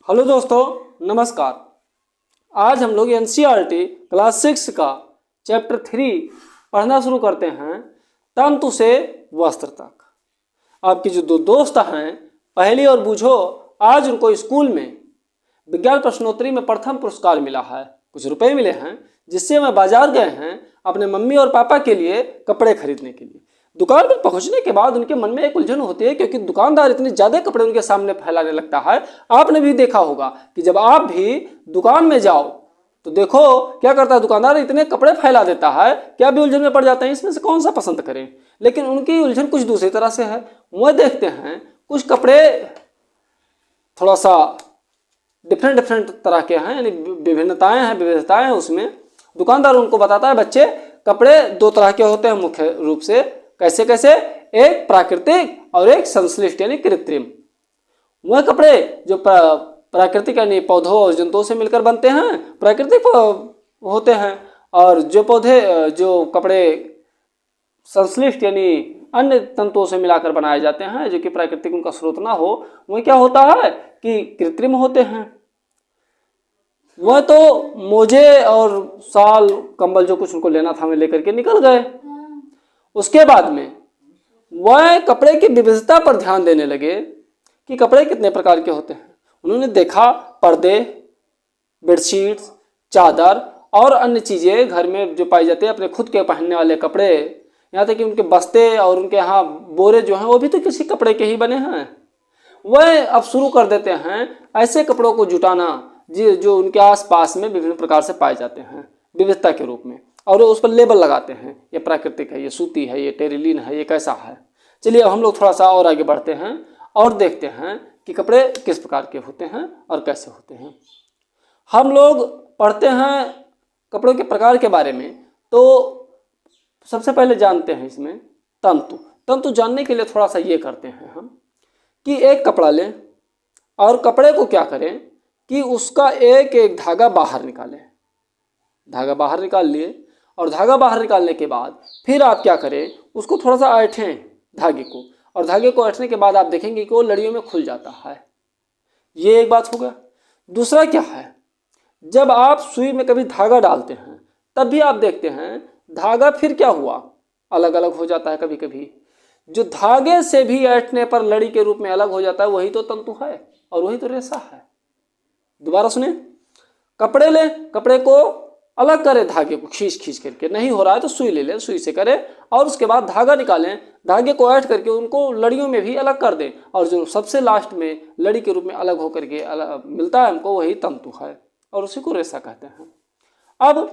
Hello दोस्तों, नमस्कार। आज हम लोग एनसीईआरटी क्लास 6 का चैप्टर 3 पढ़ना शुरू करते हैं, तंतु से वस्त्र तक। आपके जो दो दोस्त हैं पहली और बूझो, आज उनको स्कूल में विज्ञान प्रश्नोत्तरी में प्रथम पुरस्कार मिला है, कुछ रुपए मिले हैं, जिससे वह बाजार गए हैं अपने मम्मी और पापा के लिए कपड़े खरीदने के लिए। दुकान पर पहुंचने के बाद उनके मन में एक उलझन होती है, क्योंकि दुकानदार इतने ज़्यादा कपड़े उनके सामने फैलाने लगता है। आपने भी देखा होगा कि जब आप भी दुकान में जाओ तो देखो क्या करता है दुकानदार, इतने कपड़े फैला देता है कि आप भी उलझन में पड़ जाते हैं, इसमें से कौन सा पसंद करें। लेकिन उनकी उलझन कुछ दूसरी तरह से है। वह देखते हैं कुछ कपड़े थोड़ा सा डिफरेंट तरह के हैं, यानी विविधताएं हैं उसमें। दुकानदार उनको बताता है, बच्चे कपड़े दो तरह के होते हैं मुख्य रूप से। कैसे कैसे? एक प्राकृतिक और एक संश्लिष्ट यानी कृत्रिम। वह कपड़े जो प्राकृतिक यानी पौधों और जंतुओं से मिलकर बनते हैं, प्राकृतिक होते हैं। और जो कपड़े संश्लिष्ट यानी अन्य तंतुओं से मिलाकर बनाए जाते हैं, जो कि प्राकृतिक उनका स्रोत ना हो, वह क्या होता है कि कृत्रिम होते हैं। वह तो मोजे और शाल कंबल जो कुछ उनको लेना था वे लेकर के निकल गए। उसके बाद में वह कपड़े की विविधता पर ध्यान देने लगे कि कपड़े कितने प्रकार के होते हैं। उन्होंने देखा पर्दे, बेडशीट्स, चादर और अन्य चीज़ें घर में जो पाई जाती है, अपने खुद के पहनने वाले कपड़े, यहाँ तक कि उनके बस्ते और उनके यहाँ बोरे जो हैं वो भी तो किसी कपड़े के ही बने हैं। वह अब शुरू कर देते हैं ऐसे कपड़ों को जुटाना जो उनके आसपास में विभिन्न प्रकार से पाए जाते हैं विविधता के रूप में, और उस पर लेबल लगाते हैं, ये प्राकृतिक है, ये सूती है, ये टेरिलीन है, ये कैसा है। चलिए अब हम लोग थोड़ा सा और आगे बढ़ते हैं और देखते हैं कि कपड़े किस प्रकार के होते हैं और कैसे होते हैं। हम लोग पढ़ते हैं कपड़ों के प्रकार के बारे में, तो सबसे पहले जानते हैं इसमें तंतु जानने के लिए थोड़ा सा ये करते हैं हम कि एक कपड़ा लें और कपड़े को क्या करें कि उसका एक एक धागा बाहर निकालें। धागा बाहर निकाल लिए और धागा बाहर निकालने के बाद फिर आप क्या करें, उसको थोड़ा सा ऐंठें धागे को, और धागे को ऐंठने के बाद आप देखेंगे कि वो लड़ियों में खुल जाता है। ये एक बात हो गया। दूसरा क्या है, जब आप सुई में कभी धागा डालते हैं तब भी आप देखते हैं धागा फिर क्या हुआ, अलग अलग हो जाता है। कभी कभी जो धागे से भी ऐंठने पर लड़ी के रूप में अलग हो जाता है, वही तो तंतु है और वही तो रेशा है। दोबारा सुने, कपड़े ले, कपड़े को अलग करें, धागे को खींच करके, नहीं हो रहा है तो सुई ले लें, सुई से करें, और उसके बाद धागा निकालें, धागे को ऐड करके उनको लड़ियों में भी अलग कर दें, और जो सबसे लास्ट में लड़ी के रूप में अलग होकर के मिलता है हमको, वही तंतु है और उसी को रेशा कहते हैं। अब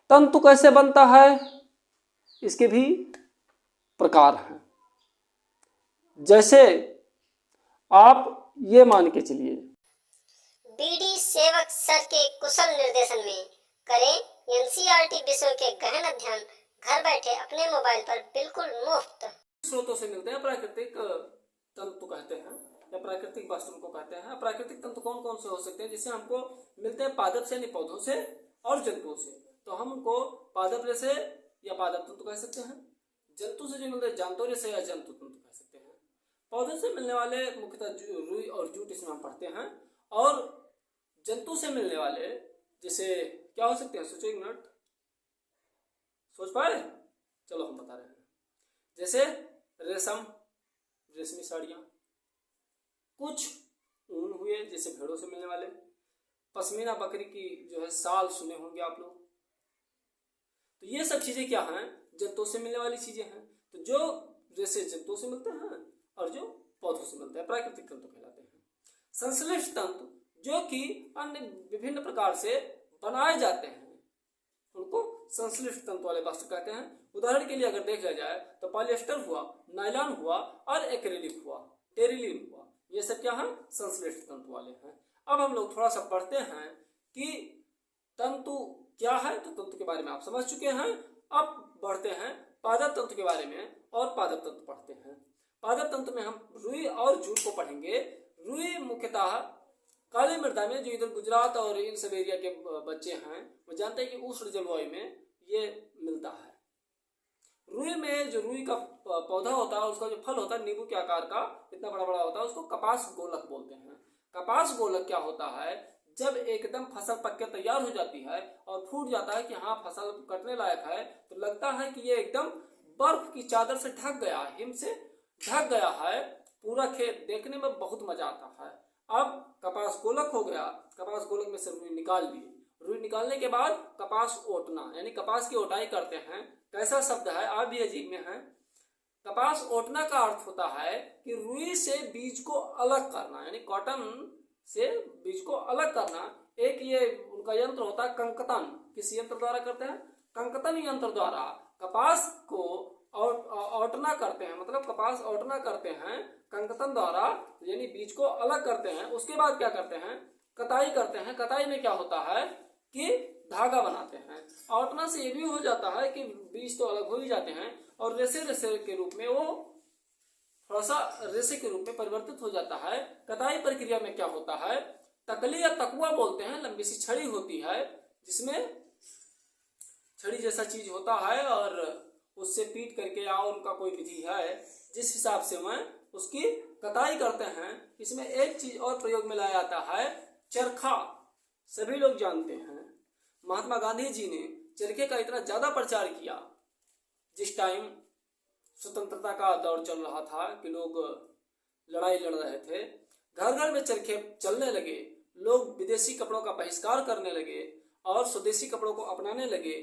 तंतु कैसे बनता है, इसके भी प्रकार हैं। जैसे आप ये मान के चलिए, बीडी सेवक सर के कुशल निर्देशन में करें एनसीईआरटी विषयों के गहन अध्ययन घर बैठे अपने मोबाइल पर बिल्कुल मुफ्त। स्रोतों से मिलते हैं, प्राकृतिक तंतु कहते हैं या प्राकृतिक वस्तु को कहते हैं। प्राकृतिक तंतु कौन कौन से हो सकते हैं, जिससे हमको मिलते हैं पादप से यानी पौधों से और जंतुओं से। तो हम उनको पादप रेशे या पादप तंतु कह सकते हैं। जंतु से जो मिलते हैं जंतु रेशे या जंतु तंतु कह सकते हैं। पौधों से मिलने वाले मुख्यतः रुई और जूट इसमें हम पढ़ते हैं, और जंतु से मिलने वाले जैसे क्या हो सकते हैं, सोचो एक मिनट, सोच पाए? चलो हम बता रहे हैं। जैसे रेशम, रेशमी साड़ियाँ, कुछ ऊन हुए जैसे भेड़ों से मिलने वाले, पश्मीना बकरी की जो है साल सुने होंगे आप लोग। तो ये सब चीजें क्या हैं, जंतुओं से मिलने वाली चीजें हैं। तो जो जैसे जंतुओं से मिलते हैं और जो पौधों से मिलते हैं, प्राकृतिक तंतु कहलाते हैं। संश्लिष्ट तंतु जो कि अन्य विभिन्न प्रकार से बनाए जाते हैं, उनको संश्लिष्ट तंतु वाले वस्त्र कहते हैं। उदाहरण के लिए अगर देखा जाए तो पॉलिएस्टर हुआ, नायलॉन हुआ और एक्रिलिक हुआ, टेरिलीन हुआ, ये सब क्या है, संश्लिष्ट तंतु वाले हैं। अब हम लोग थोड़ा सा पढ़ते हैं कि तंतु क्या है। तो तंतु के बारे में आप समझ चुके हैं। अब बढ़ते हैं पादप तंतु के बारे में और पादप तंतु पढ़ते हैं। पादप तंतु में हम रुई और जूट को पढ़ेंगे। रुई मुख्यतः काली मृदा में, जो इधर गुजरात और इन सब एरिया के बच्चे हैं वो जानते हैं कि उष्ण जलवायु में ये मिलता है। रुई में जो रुई का पौधा होता है, उसका जो फल होता है नींबू के आकार का, इतना बड़ा बड़ा होता है, उसको कपास गोलक बोलते हैं। कपास गोलक क्या होता है, जब एकदम फसल पक के तैयार हो जाती है और फूट जाता है कि हाँ फसल कटने लायक है, तो लगता है कि ये एकदम बर्फ की चादर से ढक गया, हिम से ढक गया है पूरा खेत, देखने में बहुत मजा आता है। अब कपास गोलक हो गया, कपास गोलक में से रुई निकाल लिए, रुई निकालने के बाद कपास ओटना यानी कपास की ओटाई करते हैं। कैसा शब्द है, आप भी अजीब में है। कपास ओटना का अर्थ होता है कि रुई से बीज को अलग करना, यानी कॉटन से बीज को अलग करना। एक ये उनका यंत्र होता है कंकतन, किस यंत्र द्वारा करते हैं, कंकतन यंत्र द्वारा कपास को ओटना करते हैं, मतलब कपास ओटना करते हैं कंकतन द्वारा, यानी बीज को अलग करते हैं। उसके बाद क्या करते हैं, कताई करते हैं। कताई में क्या होता है कि धागा बनाते हैं। ओटना से ये भी हो जाता है कि बीज तो अलग हो ही जाते हैं और रेसे रेसे के रूप में वो थोड़ा सा रेसे के रूप में परिवर्तित हो जाता है। कताई प्रक्रिया में क्या होता है, तकली या तकुआ बोलते हैं, लंबी सी छड़ी होती है जिसमें छड़ी जैसा चीज होता है और उससे पीट करके या उनका कोई विधि है जिस हिसाब से वह उसकी कताई करते हैं। इसमें एक चीज और प्रयोग में लाया जाता है, चरखा। सभी लोग जानते हैं महात्मा गांधी जी ने चरखे का इतना ज्यादा प्रचार किया जिस टाइम स्वतंत्रता का दौर चल रहा था कि लोग लड़ाई लड़ रहे थे, घर घर में चरखे चलने लगे, लोग विदेशी कपड़ों का बहिष्कार करने लगे और स्वदेशी कपड़ों को अपनाने लगे।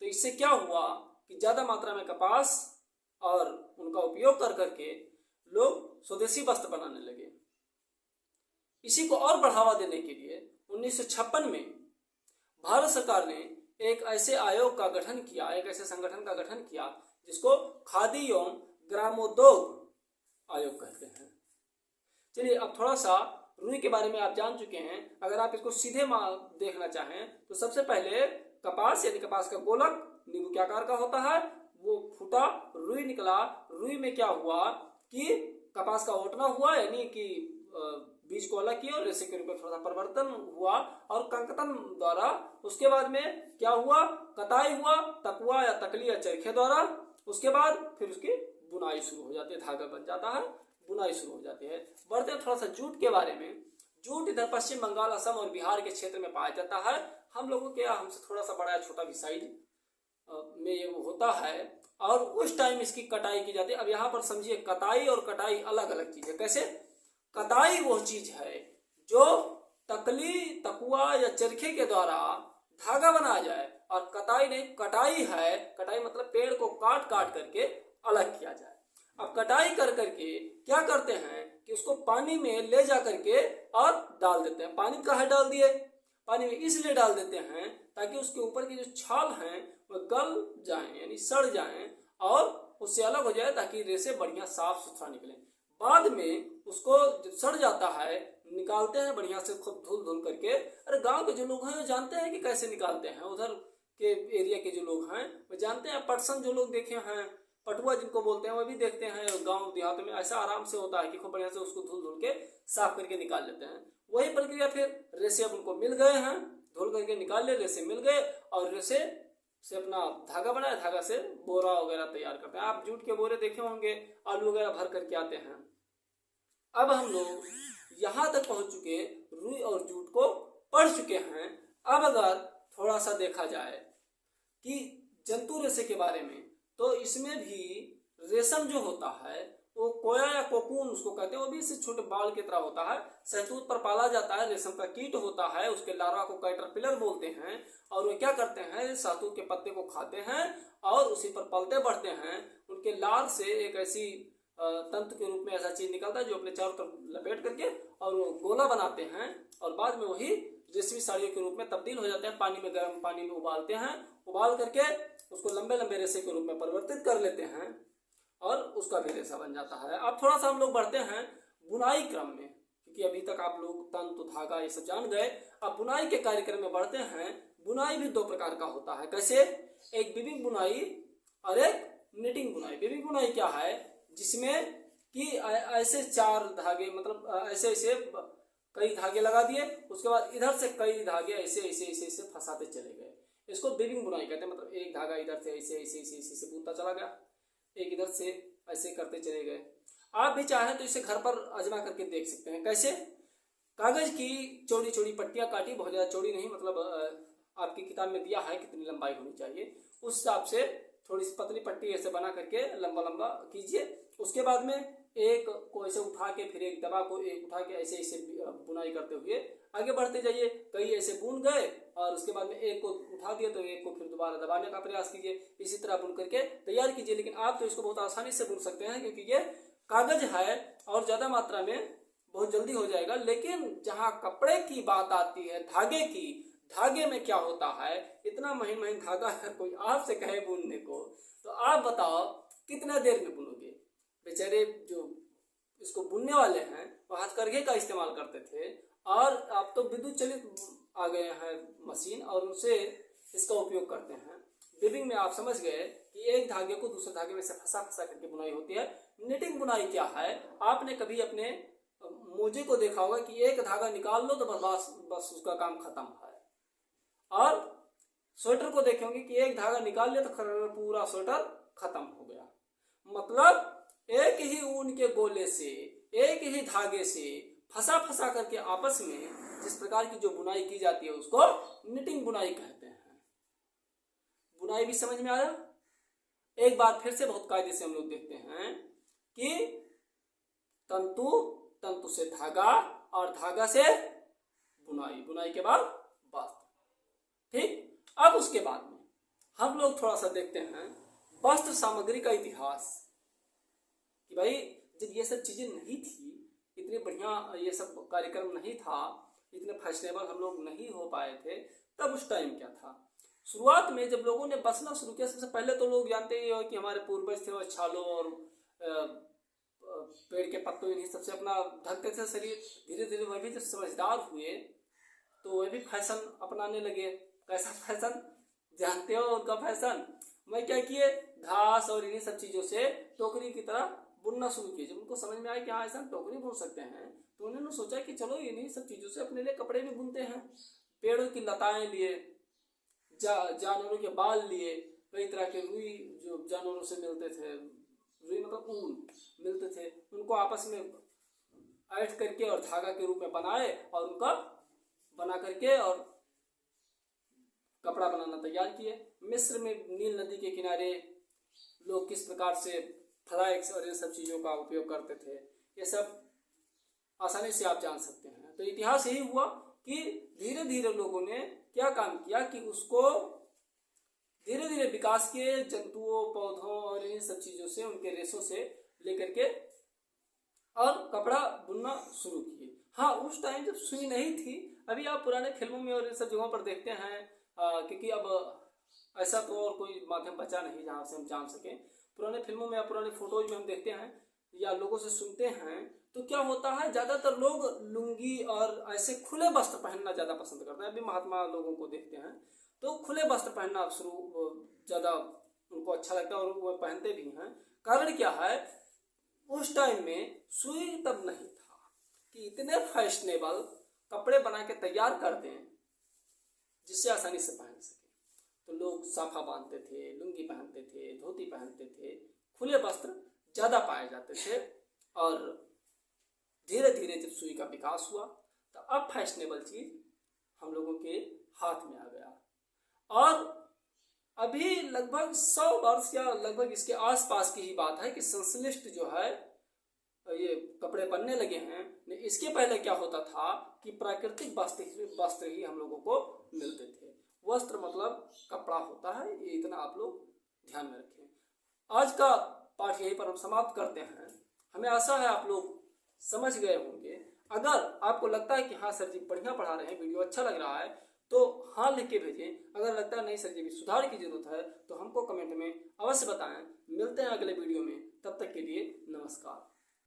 तो इससे क्या हुआ कि ज्यादा मात्रा में कपास और उनका उपयोग कर करके लोग स्वदेशी वस्त्र बनाने लगे। इसी को और बढ़ावा देने के लिए 1956 में भारत सरकार ने एक ऐसे आयोग का गठन किया, एक ऐसे संगठन का गठन किया जिसको खादी एवं ग्रामोद्योग आयोग कहते हैं। चलिए अब थोड़ा सा रुई के बारे में आप जान चुके हैं। अगर आप इसको सीधे देखना चाहें तो सबसे पहले कपास यानी कपास का गोलक नींबू के आकार का होता है, वो फूटा, रुई निकला। रुई में क्या हुआ कि कपास का ओटना हुआ, यानी कि बीज को अलग किया और रेशे के रूप में थोड़ा सा परिवर्तन हुआ और कंकतन द्वारा। उसके बाद में क्या हुआ, कताई हुआ, तकुआ या तकली या चरखे द्वारा। उसके बाद फिर उसकी बुनाई शुरू हो जाती है, धागा बन जाता है, बुनाई शुरू हो जाती है। बढ़ते हैं थोड़ा सा जूट के बारे में। जूट इधर पश्चिम बंगाल, असम और बिहार के क्षेत्र में पाया जाता है। हम लोगों के हमसे थोड़ा सा बड़ा या छोटा भी साइज में ये होता है और उस टाइम इसकी कटाई की जाती है। अब यहाँ पर समझिए कताई और कटाई अलग अलग चीज है। कैसे, कताई वो चीज है जो तकली, तकुआ या चरखे के द्वारा धागा बनाया जाए और कताई नहीं, कटाई है, कटाई मतलब पेड़ को काट काट करके अलग किया जाए। अब कटाई कर करके क्या करते हैं कि उसको पानी में ले जा करके और डाल देते हैं। पानी काहे डाल दिए, पानी में इसलिए डाल देते हैं ताकि उसके ऊपर की जो छाल हैं वो गल जाएं, यानी सड़ जाएं और उससे अलग हो जाए ताकि रेशे बढ़िया साफ सुथरा निकले। बाद में उसको जब सड़ जाता है निकालते हैं बढ़िया से खूब धुल धुल करके। अरे गांव के जो लोग हैं वो जानते हैं कि कैसे निकालते हैं, उधर के एरिया के जो लोग हैं वो जानते हैं। पटसन जो लोग देखे हैं, पटुआ जिनको बोलते हैं, वो भी देखते हैं। गांव देहात में ऐसा आराम से होता है कि खूब बढ़िया से उसको धुल धुल के साफ करके निकाल लेते हैं। वही प्रक्रिया फिर रेशे अब उनको मिल गए हैं, धुल करके निकाल ले, रेशे मिल गए और रेशे से अपना धागा बनाया, धागा से बोरा वगैरह तैयार करते हैं। आप जूट के बोरे देखे होंगे, आलू वगैरह भर करके आते हैं। अब हम लोग यहाँ तक पहुंच चुके, रुई और जूट को पढ़ चुके हैं। अब अगर थोड़ा सा देखा जाए कि जंतु रेशे के बारे में, तो इसमें भी रेशम जो होता है वो कोया या कोकून उसको कहते हैं, वो भी इससे छोटे बाल की तरह होता है। सहतूत पर पाला जाता है, रेशम का कीट होता है, उसके लार्वा को कैटरपिलर बोलते हैं। और वे क्या करते हैं, सहतूत के पत्ते को खाते हैं और उसी पर पलते बढ़ते हैं। उनके लार से एक ऐसी तंतु के रूप में ऐसा चीज निकलता है जो अपने चारों तरफ लपेट करके और वो गोला बनाते हैं और बाद में वही रेशमी साड़ियों के रूप में तब्दील हो जाते हैं। पानी में, गर्म पानी में उबालते हैं, उबाल करके उसको लंबे लंबे रेशे के रूप में परिवर्तित कर लेते हैं और उसका भी रेशा बन जाता है। अब थोड़ा सा हम लोग बढ़ते हैं बुनाई क्रम में, क्योंकि अभी तक आप लोग तंतु, धागा ये सब जान गए। अब बुनाई के कार्यक्रम में बढ़ते हैं। बुनाई भी दो प्रकार का होता है। कैसे, एक वीविंग बुनाई और एक निटिंग बुनाई। वीविंग बुनाई क्या है, जिसमें कि ऐसे चार धागे, मतलब ऐसे ऐसे कई धागे लगा दिए, उसके बाद इधर से कई धागे ऐसे ऐसे ऐसे ऐसे फंसाते चले गए। इसको वीविंग बुनाई कहते हैं। मतलब एक धागा इधर से ऐसे ऐसे ऐसे ऐसे से बुनता चला गया, एक इधर से ऐसे करते चले गए। आप भी चाहें तो इसे घर पर आजमा करके देख सकते हैं। कैसे, कागज की चौड़ी चौड़ी पट्टियां काटी, बहुत ज़्यादा चौड़ी नहीं, मतलब आपकी किताब में दिया है कितनी लंबाई होनी चाहिए, उस हिसाब से थोड़ी सी पतली पट्टी ऐसे बना करके लंबा लंबा कीजिए। उसके बाद में एक को ऐसे उठा के, फिर एक दबा को एक उठा के ऐसे ऐसे बुनाई करते हुए आगे बढ़ते जाइए। कई ऐसे बुन गए और उसके बाद में एक को उठा दिया तो एक को फिर दोबारा दबाने का प्रयास कीजिए, इसी तरह बुन करके तैयार कीजिए। लेकिन आप तो इसको बहुत आसानी से बुन सकते हैं क्योंकि ये कागज है और ज़्यादा मात्रा में बहुत जल्दी हो जाएगा। लेकिन जहाँ कपड़े की बात आती है, धागे की, धागे में क्या होता है, इतना महीन महीन धागा अगर कोई आपसे कहे बुनने को तो आप बताओ कितना देर में बुनोगे। बेचारे जो इसको बुनने वाले हैं वो हथकरघे का इस्तेमाल करते थे और अब तो विद्युत चलित आ गए हैं मशीन और उनसे इसका उपयोग करते हैं। वीविंग में आप समझ गए कि एक धागे को दूसरे धागे में से फंसा फंसा करके बुनाई होती है। निटिंग बुनाई क्या है, आपने कभी अपने मोजे को देखा होगा कि एक धागा निकाल लो तो बस उसका काम खत्म है। और स्वेटर को देखे होंगे कि एक धागा निकाल लिया तो पूरा स्वेटर खत्म हो गया। मतलब एक ही ऊन के गोले से, एक ही धागे से फंसा फंसा करके आपस में जिस प्रकार की जो बुनाई की जाती है उसको निटिंग बुनाई कहते हैं। बुनाई भी समझ में आया। एक बार फिर से बहुत कायदे से हम लोग देखते हैं कि तंतु, तंतु से धागा और धागा से बुनाई, बुनाई के बाद वस्त्र। ठीक, अब उसके बाद में हम लोग थोड़ा सा देखते हैं वस्त्र सामग्री का इतिहास कि भाई जब ये सब चीजें नहीं थी, इतने बढ़िया ये सब कार्यक्रम नहीं था, इतने फैशनेबल हम लोग नहीं हो पाए थे, तब उस टाइम क्या था। शुरुआत में जब लोगों ने बसना शुरू किया, सबसे पहले तो लोग जानते ही हो कि हमारे पूर्वज थे वो छालों और पेड़ के पत्तों इन्हीं सबसे अपना ढकते थे शरीर। धीरे धीरे वह भी जब समझदार हुए तो वह भी फैशन अपनाने लगे। कैसा फैशन जानते हो उनका फैशन? मैं क्या किए, घास और इन्हीं सब चीज़ों से टोकरी की तरह बुनना शुरू किए। जब उनको समझ में आया कि हाँ ऐसा टोकरी बुन सकते हैं तो उन्होंने सोचा कि चलो इन्हीं सब चीज़ों से अपने लिए कपड़े भी बुनते हैं। पेड़ों की लताएं लिए, जानवरों के बाल लिए, कई तरह के रुई जो जानवरों से मिलते थे, रुई मतलब ऊन मिलते थे, उनको आपस में ऐड करके और धागा के रूप में बनाए और उनका बना करके और कपड़ा बनाना तैयार किए। मिस्र में नील नदी के किनारे लोग किस प्रकार से फ्लाइक्स और इन सब चीज़ों का उपयोग करते थे, ये सब आसानी से आप जान सकते हैं। तो इतिहास यही हुआ कि धीरे धीरे लोगों ने क्या काम किया कि उसको धीरे धीरे विकास किए, जंतुओं, पौधों और इन सब चीज़ों से, उनके रेशों से लेकर के और कपड़ा बुनना शुरू किए। हाँ, उस टाइम जब सुई नहीं थी, अभी आप पुराने फिल्मों में और इन सब जगहों पर देखते हैं, क्योंकि अब ऐसा तो और कोई माध्यम बचा नहीं जहाँ से हम जान सकें। पुराने फिल्मों में या पुराने फोटोज में हम देखते हैं या लोगों से सुनते हैं तो क्या होता है, ज़्यादातर लोग लुंगी और ऐसे खुले वस्त्र पहनना ज़्यादा पसंद करते हैं। अभी महात्मा लोगों को देखते हैं तो खुले वस्त्र पहनना ज़्यादा उनको अच्छा लगता है और वो पहनते भी हैं। कारण क्या है, उस टाइम में सुई तब नहीं था कि इतने फैशनेबल कपड़े बना के तैयार कर दें जिससे आसानी से पहन सके। तो लोग साफा बांधते थे, लुंगी पहनते थे, धोती पहनते थे, खुले वस्त्र ज़्यादा पाए जाते थे। और धीरे धीरे जब सुई का विकास हुआ तो अब फैशनेबल चीज़ हम लोगों के हाथ में आ गया। और अभी लगभग 100 वर्ष या लगभग इसके आसपास की ही बात है कि संश्लिष्ट जो है ये कपड़े बनने लगे हैं। इसके पहले क्या होता था कि प्राकृतिक वस्त्र ही हम लोगों को मिलते थे। वस्त्र मतलब कपड़ा होता है, ये इतना आप लोग ध्यान में रखें। आज का पाठ यहीं पर हम समाप्त करते हैं। हमें आशा है आप लोग समझ गए होंगे। अगर आपको लगता है कि हाँ सर जी बढ़िया पढ़ा रहे हैं, वीडियो अच्छा लग रहा है तो हाँ लिख के भेजें। अगर लगता है नहीं सर जी भी सुधार की जरूरत है तो हमको कमेंट में अवश्य बताएं। मिलते हैं अगले वीडियो में, तब तक के लिए नमस्कार।